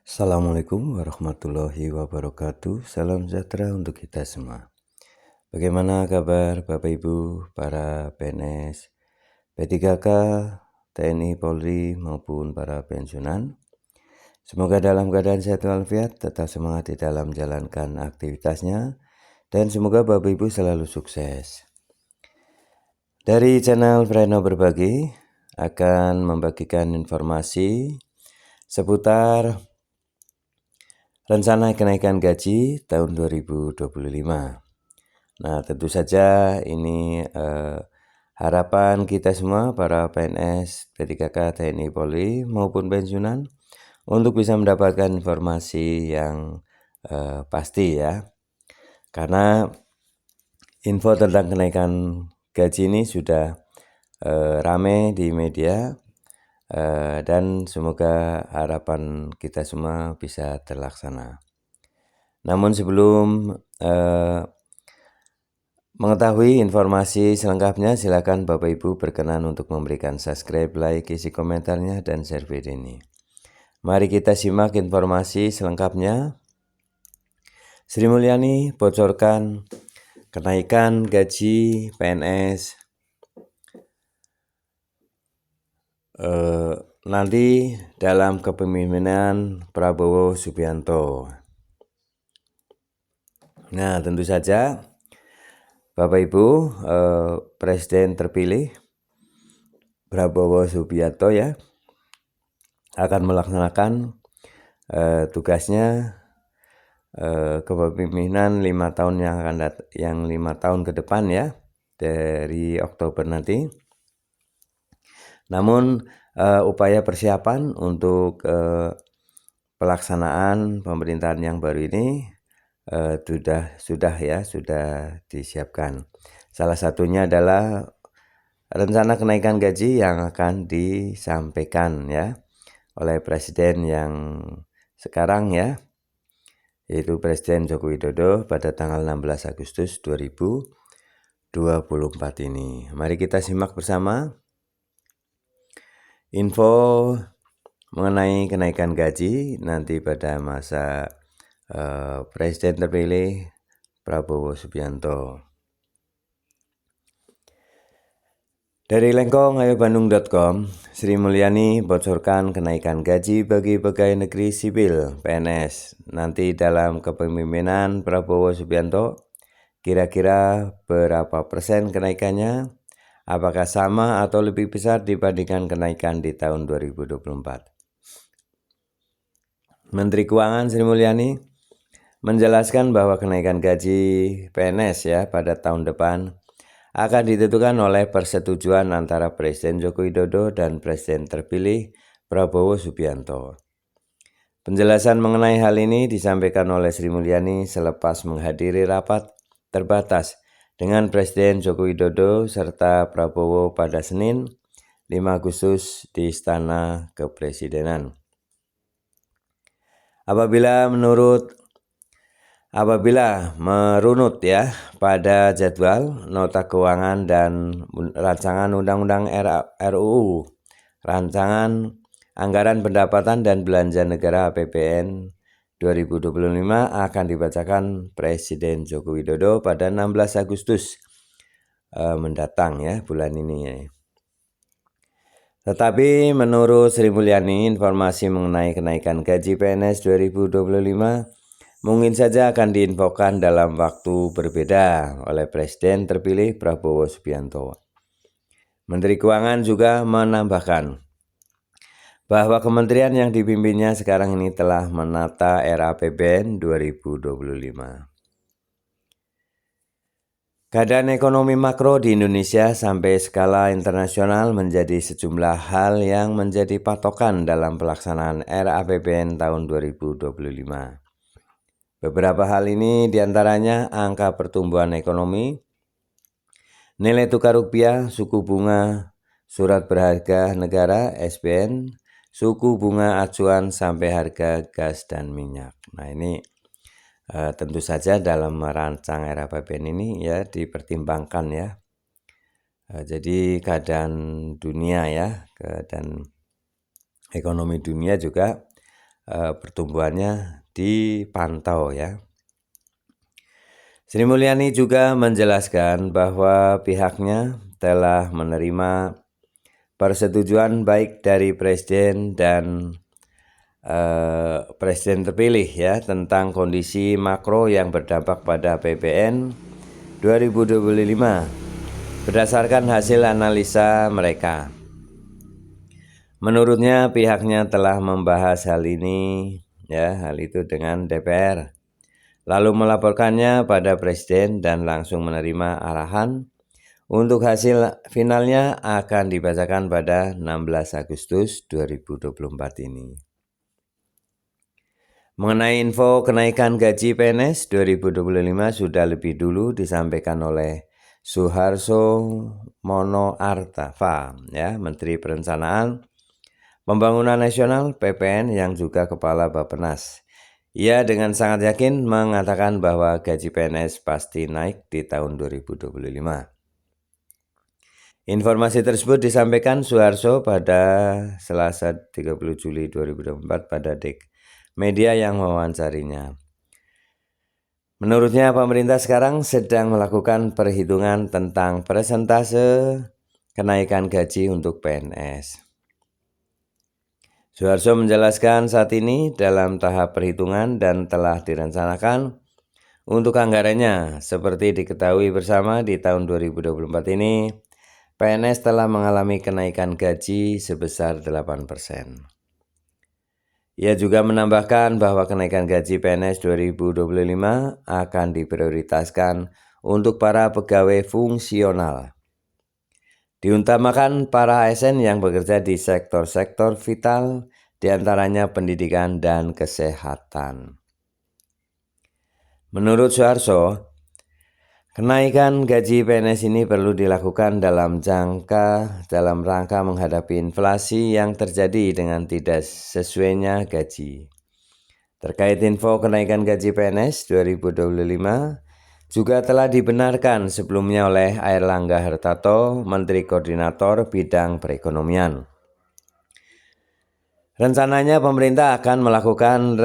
Assalamualaikum warahmatullahi wabarakatuh. Salam sejahtera untuk kita semua. Bagaimana kabar Bapak Ibu, para PNS, P3K, TNI, Polri, maupun para pensiunan? Semoga dalam keadaan sehat walafiat, tetap semangat di dalam menjalankan aktivitasnya, dan semoga Bapak Ibu selalu sukses. Dari channel Vreno Berbagi akan membagikan informasi seputar rencana kenaikan gaji tahun 2025. Nah, tentu saja ini harapan kita semua para PNS, P3K, TNI, Polri maupun pensiunan untuk bisa mendapatkan informasi yang pasti ya. Karena info tentang kenaikan gaji ini sudah rame di media. Dan semoga harapan kita semua bisa terlaksana. Namun sebelum mengetahui informasi selengkapnya, silakan Bapak Ibu berkenan untuk memberikan subscribe, like, isi komentarnya, dan share video ini. Mari kita simak informasi selengkapnya. Sri Mulyani bocorkan kenaikan gaji PNS nanti dalam kepemimpinan Prabowo Subianto. Nah, tentu saja Bapak Ibu, Presiden terpilih Prabowo Subianto ya akan melaksanakan tugasnya kepemimpinan 5 tahun yang 5 tahun ke depan ya, dari Oktober nanti. Namun upaya persiapan untuk pelaksanaan pemerintahan yang baru ini sudah disiapkan. Salah satunya adalah rencana kenaikan gaji yang akan disampaikan ya oleh Presiden yang sekarang ya, yaitu Presiden Joko Widodo pada tanggal 16 Agustus 2024 ini. Mari kita simak bersama info mengenai kenaikan gaji nanti pada masa Presiden terpilih Prabowo Subianto. Dari lengkong.ayobandung.com, Sri Mulyani bocorkan kenaikan gaji bagi pegawai negeri sipil PNS nanti dalam kepemimpinan Prabowo Subianto. Kira-kira berapa persen kenaikannya? Apakah sama atau lebih besar dibandingkan kenaikan di tahun 2024? Menteri Keuangan Sri Mulyani menjelaskan bahwa kenaikan gaji PNS ya pada tahun depan akan ditentukan oleh persetujuan antara Presiden Joko Widodo dan Presiden terpilih Prabowo Subianto. Penjelasan mengenai hal ini disampaikan oleh Sri Mulyani selepas menghadiri rapat terbatas dengan Presiden Joko Widodo serta Prabowo pada Senin 5 Agustus di Istana Kepresidenan. Apabila merunut ya pada jadwal nota keuangan dan rancangan undang-undang RUU, rancangan anggaran pendapatan dan belanja negara APBN 2025 akan dibacakan Presiden Joko Widodo pada 16 Agustus mendatang ya, bulan ini ya. Tetapi menurut Sri Mulyani, informasi mengenai kenaikan gaji PNS 2025 mungkin saja akan diinfokan dalam waktu berbeda oleh Presiden terpilih Prabowo Subianto. Menteri Keuangan juga menambahkan bahwa kementerian yang dipimpinnya sekarang ini telah menata RAPBN 2025. Keadaan ekonomi makro di Indonesia sampai skala internasional menjadi sejumlah hal yang menjadi patokan dalam pelaksanaan RAPBN tahun 2025. Beberapa hal ini diantaranya angka pertumbuhan ekonomi, nilai tukar rupiah, suku bunga surat berharga negara (SBN), suku bunga acuan sampai harga gas dan minyak. Nah ini tentu saja dalam merancang RAPBN ini ya dipertimbangkan ya. Jadi keadaan dunia ya, keadaan ekonomi dunia juga pertumbuhannya dipantau ya. Sri Mulyani juga menjelaskan bahwa pihaknya telah menerima persetujuan baik dari Presiden dan Presiden terpilih ya tentang kondisi makro yang berdampak pada APBN 2025 berdasarkan hasil analisa mereka. Menurutnya pihaknya telah membahas hal itu dengan DPR, lalu melaporkannya pada Presiden dan langsung menerima arahan untuk hasil finalnya akan dibacakan pada 16 Agustus 2024 ini. Mengenai info kenaikan gaji PNS 2025 sudah lebih dulu disampaikan oleh Suharso Monoarfa, ya, Menteri Perencanaan Pembangunan Nasional (PPN) yang juga Kepala Bappenas. Ia dengan sangat yakin mengatakan bahwa gaji PNS pasti naik di tahun 2025. Informasi tersebut disampaikan Suharso pada Selasa 30 Juli 2024 pada media yang mewawancarinya. Menurutnya pemerintah sekarang sedang melakukan perhitungan tentang persentase kenaikan gaji untuk PNS. Suharso menjelaskan saat ini dalam tahap perhitungan dan telah direncanakan untuk anggarannya. Seperti diketahui bersama di tahun 2024 ini, PNS telah mengalami kenaikan gaji sebesar 8%. Ia juga menambahkan bahwa kenaikan gaji PNS 2025 akan diprioritaskan untuk para pegawai fungsional. Diutamakan para ASN yang bekerja di sektor-sektor vital, diantaranya pendidikan dan kesehatan. Menurut Suharso, kenaikan gaji PNS ini perlu dilakukan dalam rangka menghadapi inflasi yang terjadi dengan tidak sesuainya gaji. Terkait info kenaikan gaji PNS 2025 juga telah dibenarkan sebelumnya oleh Airlangga Hartarto, Menteri Koordinator Bidang Perekonomian. Rencananya pemerintah akan melakukan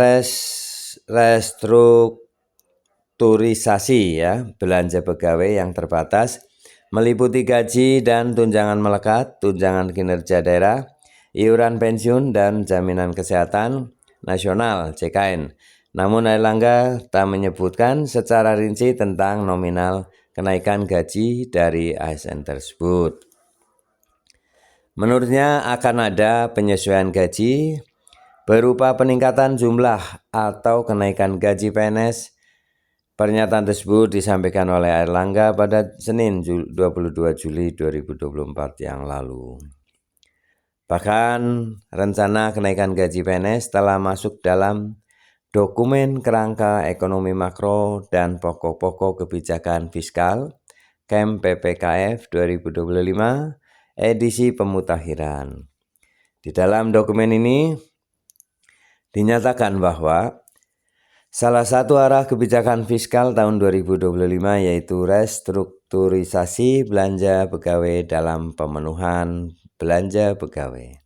restrukturisasi belanja pegawai yang terbatas, meliputi gaji dan tunjangan melekat, tunjangan kinerja daerah, iuran pensiun dan jaminan kesehatan nasional (JKN). Namun Airlangga tak menyebutkan secara rinci tentang nominal kenaikan gaji dari ASN tersebut. Menurutnya akan ada penyesuaian gaji berupa peningkatan jumlah atau kenaikan gaji PNS. Pernyataan tersebut disampaikan oleh Airlangga pada Senin 22 Juli 2024 yang lalu. Bahkan rencana kenaikan gaji PNS telah masuk dalam Dokumen Kerangka Ekonomi Makro dan Pokok-pokok Kebijakan Fiskal (KEM PPKF 2025) edisi pemutakhiran. Di dalam dokumen ini dinyatakan bahwa salah satu arah kebijakan fiskal tahun 2025 yaitu restrukturisasi belanja pegawai dalam pemenuhan belanja pegawai.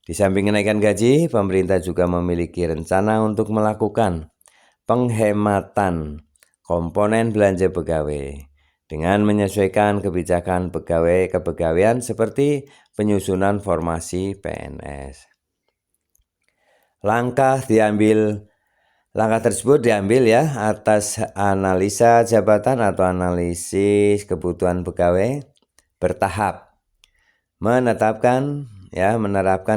Di samping kenaikan gaji, pemerintah juga memiliki rencana untuk melakukan penghematan komponen belanja pegawai dengan menyesuaikan kebijakan pegawai kepegawaian seperti penyusunan formasi PNS. Langkah tersebut diambil atas analisa jabatan atau analisis kebutuhan pegawai bertahap, menerapkan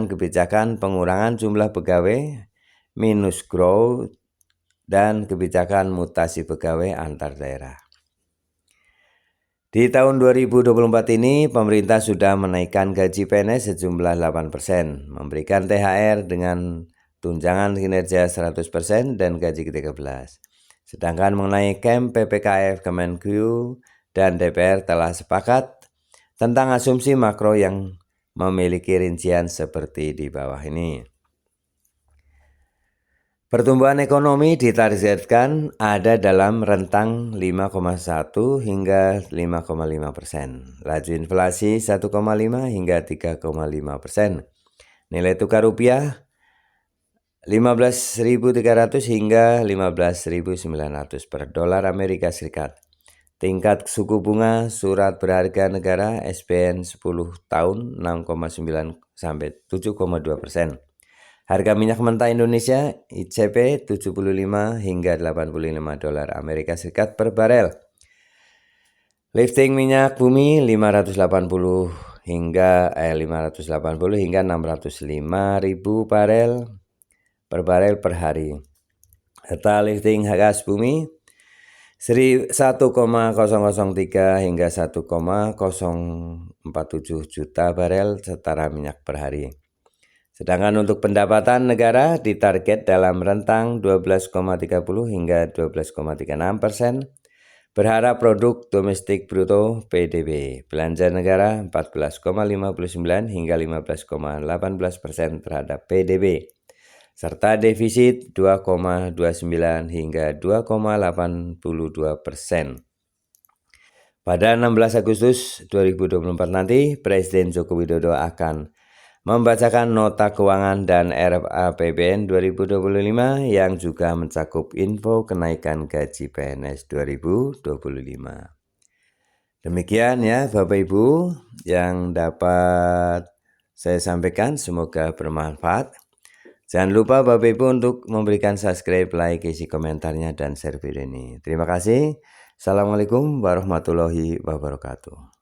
kebijakan pengurangan jumlah pegawai minus growth dan kebijakan mutasi pegawai antar daerah. Di tahun 2024 ini pemerintah sudah menaikkan gaji PNS sejumlah 8%, memberikan THR dengan tunjangan kinerja 100% dan gaji ke-13. Sedangkan mengenai KEM PPKF Kemenkeu dan DPR telah sepakat tentang asumsi makro yang memiliki rincian seperti di bawah ini. Pertumbuhan ekonomi ditargetkan ada dalam rentang 5,1 hingga 5,5%. Laju inflasi 1,5 hingga 3,5%. Nilai tukar rupiah 15.300 hingga 15.900 per dolar Amerika Serikat. Tingkat suku bunga surat berharga negara SBN 10 tahun 6,9 sampai 7,2%. Harga minyak mentah Indonesia ICP 75 hingga 85 dolar Amerika Serikat per barel. Lifting minyak bumi 580 hingga 605.000 barel per hari. Serta lifting gas bumi 1,003 hingga 1,047 juta barel setara minyak per hari. Sedangkan untuk pendapatan negara ditarget dalam rentang 12,30 hingga 12,36%. Berharap produk domestik bruto PDB belanja negara 14,59 hingga 15,18% terhadap PDB. Serta defisit 2,29 hingga 2,82%. Pada 16 Agustus 2024 nanti, Presiden Joko Widodo akan membacakan nota keuangan dan RAPBN 2025 yang juga mencakup info kenaikan gaji PNS 2025. Demikian ya Bapak Ibu yang dapat saya sampaikan, semoga bermanfaat. Jangan lupa Bapak Ibu untuk memberikan subscribe, like, isi komentarnya, dan share video ini. Terima kasih. Assalamualaikum warahmatullahi wabarakatuh.